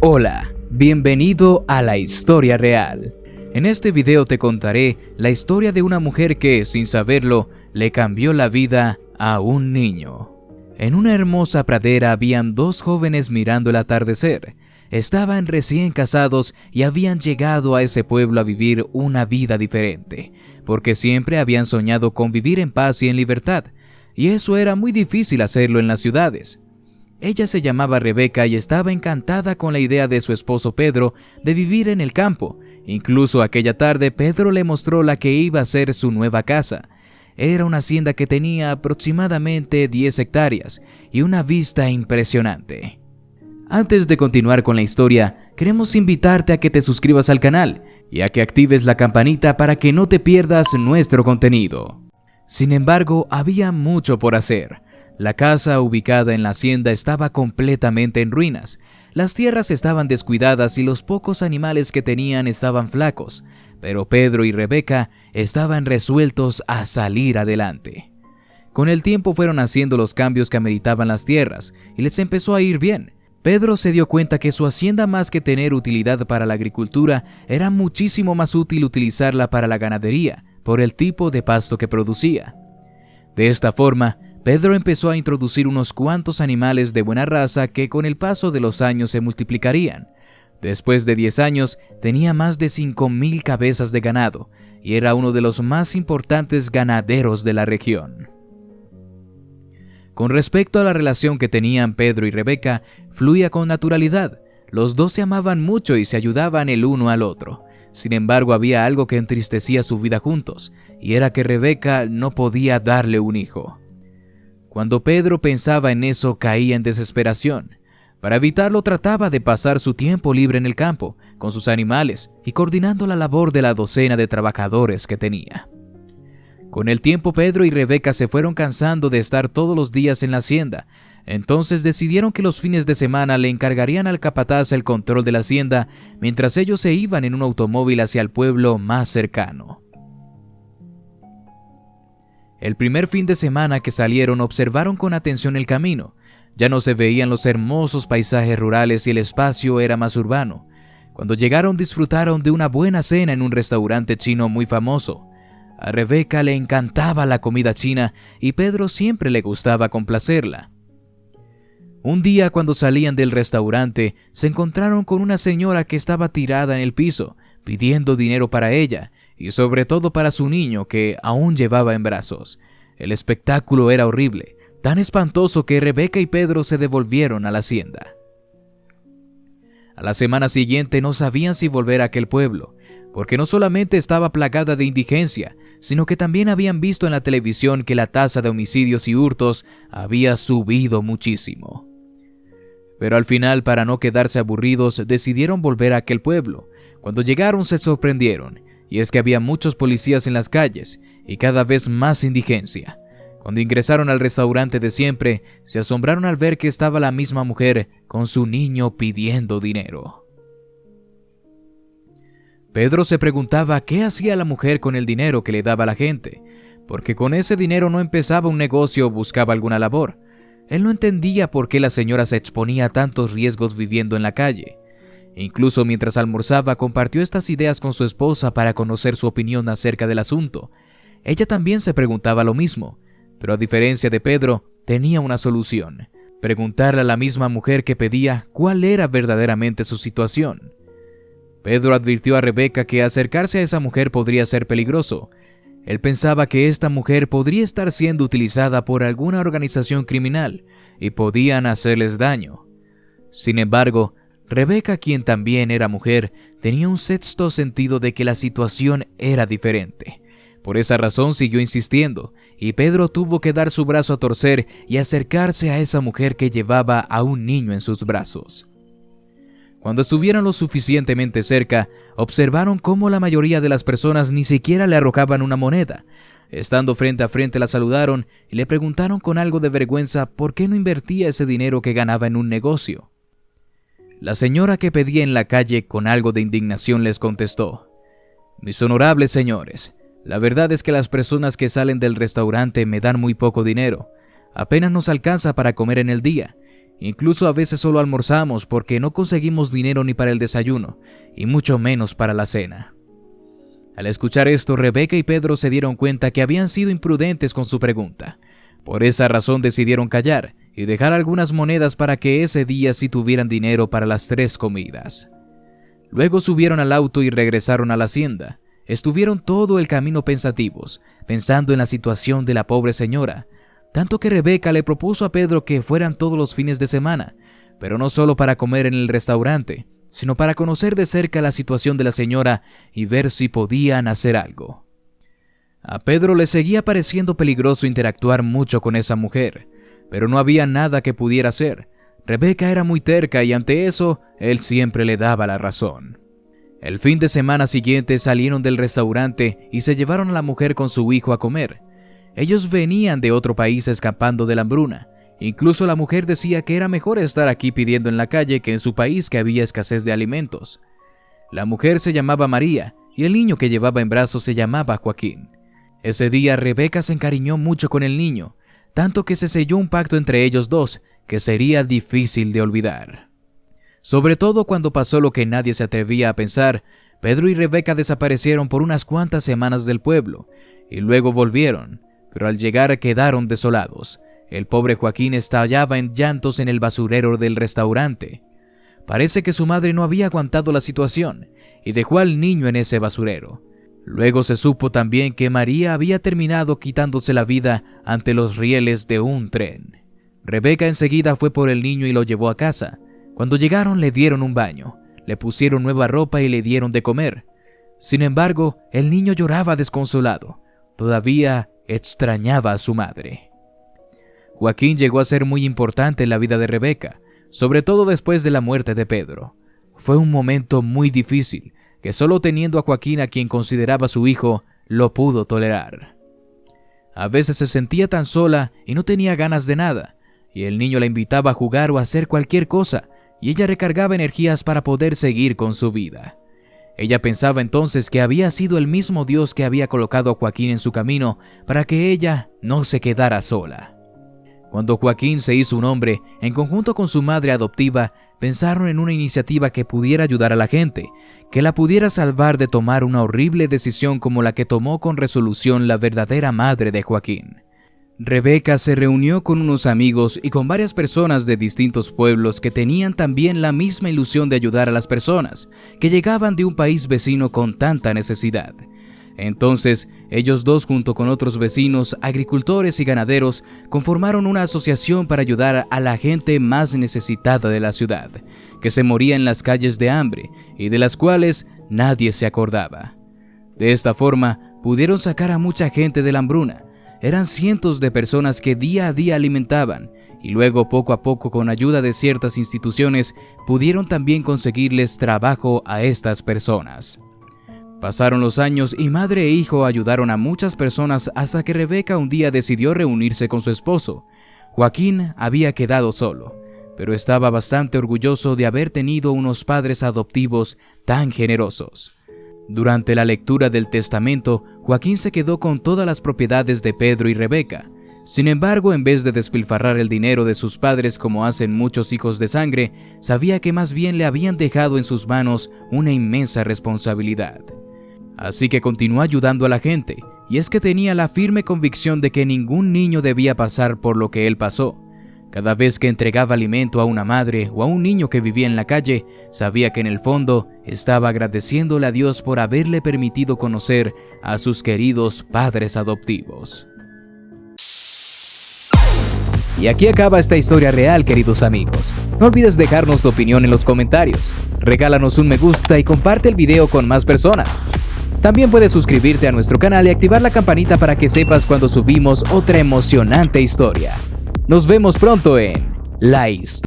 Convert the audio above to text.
Hola, bienvenido a la historia real. En este video te contaré la historia de una mujer que, sin saberlo, le cambió la vida a un niño. En una hermosa pradera habían dos jóvenes mirando el atardecer. Estaban recién casados y habían llegado a ese pueblo a vivir una vida diferente, porque siempre habían soñado con vivir en paz y en libertad, y eso era muy difícil hacerlo en las ciudades. Ella se llamaba Rebeca y estaba encantada con la idea de su esposo Pedro de vivir en el campo. Incluso aquella tarde Pedro le mostró la que iba a ser su nueva casa. Era una hacienda que tenía aproximadamente 10 hectáreas y una vista impresionante. Antes de continuar con la historia, queremos invitarte a que te suscribas al canal y a que actives la campanita para que no te pierdas nuestro contenido. Sin embargo, había mucho por hacer. La casa ubicada en la hacienda estaba completamente en ruinas. Las tierras estaban descuidadas y los pocos animales que tenían estaban flacos, pero Pedro y Rebeca estaban resueltos a salir adelante. Con el tiempo fueron haciendo los cambios que ameritaban las tierras y les empezó a ir bien. Pedro se dio cuenta que su hacienda, más que tener utilidad para la agricultura, era muchísimo más útil utilizarla para la ganadería, por el tipo de pasto que producía. De esta forma, Pedro empezó a introducir unos cuantos animales de buena raza que con el paso de los años se multiplicarían. Después de 10 años, tenía más de 5,000 cabezas de ganado y era uno de los más importantes ganaderos de la región. Con respecto a la relación que tenían Pedro y Rebeca, fluía con naturalidad. Los dos se amaban mucho y se ayudaban el uno al otro. Sin embargo, había algo que entristecía su vida juntos, y era que Rebeca no podía darle un hijo. Cuando Pedro pensaba en eso, caía en desesperación. Para evitarlo, trataba de pasar su tiempo libre en el campo, con sus animales y coordinando la labor de la docena de trabajadores que tenía. Con el tiempo, Pedro y Rebeca se fueron cansando de estar todos los días en la hacienda. Entonces decidieron que los fines de semana le encargarían al capataz el control de la hacienda, mientras ellos se iban en un automóvil hacia el pueblo más cercano. El primer fin de semana que salieron, observaron con atención el camino. Ya no se veían los hermosos paisajes rurales y el espacio era más urbano. Cuando llegaron, disfrutaron de una buena cena en un restaurante chino muy famoso. A Rebeca le encantaba la comida china y Pedro siempre le gustaba complacerla. Un día, cuando salían del restaurante, se encontraron con una señora que estaba tirada en el piso, pidiendo dinero para ella y sobre todo para su niño que aún llevaba en brazos. El espectáculo era horrible, tan espantoso que Rebeca y Pedro se devolvieron a la hacienda. A la semana siguiente no sabían si volver a aquel pueblo, porque no solamente estaba plagada de indigencia, sino que también habían visto en la televisión que la tasa de homicidios y hurtos había subido muchísimo. Pero al final, para no quedarse aburridos, decidieron volver a aquel pueblo. Cuando llegaron se sorprendieron, y es que había muchos policías en las calles y cada vez más indigencia. Cuando ingresaron al restaurante de siempre, se asombraron al ver que estaba la misma mujer con su niño pidiendo dinero. Pedro se preguntaba qué hacía la mujer con el dinero que le daba a la gente, porque con ese dinero no empezaba un negocio o buscaba alguna labor. Él no entendía por qué la señora se exponía a tantos riesgos viviendo en la calle. Incluso mientras almorzaba, compartió estas ideas con su esposa para conocer su opinión acerca del asunto. Ella también se preguntaba lo mismo, pero a diferencia de Pedro, tenía una solución: preguntarle a la misma mujer que pedía cuál era verdaderamente su situación. Pedro advirtió a Rebeca que acercarse a esa mujer podría ser peligroso. Él pensaba que esta mujer podría estar siendo utilizada por alguna organización criminal y podían hacerles daño. Sin embargo, Rebeca, quien también era mujer, tenía un sexto sentido de que la situación era diferente. Por esa razón siguió insistiendo, y Pedro tuvo que dar su brazo a torcer y acercarse a esa mujer que llevaba a un niño en sus brazos. Cuando estuvieron lo suficientemente cerca, observaron cómo la mayoría de las personas ni siquiera le arrojaban una moneda. Estando frente a frente, la saludaron y le preguntaron con algo de vergüenza por qué no invertía ese dinero que ganaba en un negocio. La señora que pedía en la calle, con algo de indignación, les contestó: «Mis honorables señores, la verdad es que las personas que salen del restaurante me dan muy poco dinero. Apenas nos alcanza para comer en el día, Incluso a veces solo almorzamos porque no conseguimos dinero ni para el desayuno, y mucho menos para la cena. Al escuchar esto, Rebeca y Pedro se dieron cuenta que habían sido imprudentes con su pregunta. Por esa razón decidieron callar y dejar algunas monedas para que ese día sí tuvieran dinero para las 3 comidas. Luego subieron al auto y regresaron a la hacienda. Estuvieron todo el camino pensativos, pensando en la situación de la pobre señora, tanto que Rebeca le propuso a Pedro que fueran todos los fines de semana, pero no solo para comer en el restaurante, sino para conocer de cerca la situación de la señora y ver si podían hacer algo. A Pedro le seguía pareciendo peligroso interactuar mucho con esa mujer, pero no había nada que pudiera hacer. Rebeca era muy terca y ante eso, él siempre le daba la razón. El fin de semana siguiente salieron del restaurante y se llevaron a la mujer con su hijo a comer. Ellos venían de otro país escapando de la hambruna. Incluso la mujer decía que era mejor estar aquí pidiendo en la calle que en su país, que había escasez de alimentos. La mujer se llamaba María y el niño que llevaba en brazos se llamaba Joaquín. Ese día Rebeca se encariñó mucho con el niño, tanto que se selló un pacto entre ellos dos que sería difícil de olvidar. Sobre todo cuando pasó lo que nadie se atrevía a pensar. Pedro y Rebeca desaparecieron por unas cuantas semanas del pueblo y luego volvieron, pero al llegar quedaron desolados. El pobre Joaquín estallaba en llantos en el basurero del restaurante. Parece que su madre no había aguantado la situación y dejó al niño en ese basurero. Luego se supo también que María había terminado quitándose la vida ante los rieles de un tren. Rebeca enseguida fue por el niño y lo llevó a casa. Cuando llegaron le dieron un baño, le pusieron nueva ropa y le dieron de comer. Sin embargo, el niño lloraba desconsolado. Todavía extrañaba a su madre. Joaquín llegó a ser muy importante en la vida de Rebeca, sobre todo después de la muerte de Pedro. Fue un momento muy difícil, que solo teniendo a Joaquín, a quien consideraba su hijo, lo pudo tolerar. A veces se sentía tan sola y no tenía ganas de nada, y el niño la invitaba a jugar o a hacer cualquier cosa, y ella recargaba energías para poder seguir con su vida. Ella pensaba entonces que había sido el mismo Dios que había colocado a Joaquín en su camino para que ella no se quedara sola. Cuando Joaquín se hizo un hombre, en conjunto con su madre adoptiva, pensaron en una iniciativa que pudiera ayudar a la gente, que la pudiera salvar de tomar una horrible decisión como la que tomó con resolución la verdadera madre de Joaquín. Rebeca se reunió con unos amigos y con varias personas de distintos pueblos que tenían también la misma ilusión de ayudar a las personas que llegaban de un país vecino con tanta necesidad. Entonces, ellos dos junto con otros vecinos, agricultores y ganaderos, conformaron una asociación para ayudar a la gente más necesitada de la ciudad, que se moría en las calles de hambre y de las cuales nadie se acordaba. De esta forma, pudieron sacar a mucha gente de la hambruna. Eran cientos de personas que día a día alimentaban, y luego poco a poco, con ayuda de ciertas instituciones, pudieron también conseguirles trabajo a estas personas. Pasaron los años y madre e hijo ayudaron a muchas personas hasta que Rebeca un día decidió reunirse con su esposo. Joaquín había quedado solo, pero estaba bastante orgulloso de haber tenido unos padres adoptivos tan generosos. Durante la lectura del testamento, Joaquín se quedó con todas las propiedades de Pedro y Rebeca. Sin embargo, en vez de despilfarrar el dinero de sus padres como hacen muchos hijos de sangre, sabía que más bien le habían dejado en sus manos una inmensa responsabilidad. Así que continuó ayudando a la gente, y es que tenía la firme convicción de que ningún niño debía pasar por lo que él pasó. Cada vez que entregaba alimento a una madre o a un niño que vivía en la calle, sabía que en el fondo estaba agradeciéndole a Dios por haberle permitido conocer a sus queridos padres adoptivos. Y aquí acaba esta historia real, queridos amigos. No olvides dejarnos tu opinión en los comentarios. Regálanos un me gusta y comparte el video con más personas. También puedes suscribirte a nuestro canal y activar la campanita para que sepas cuando subimos otra emocionante historia. Nos vemos pronto en La Historia.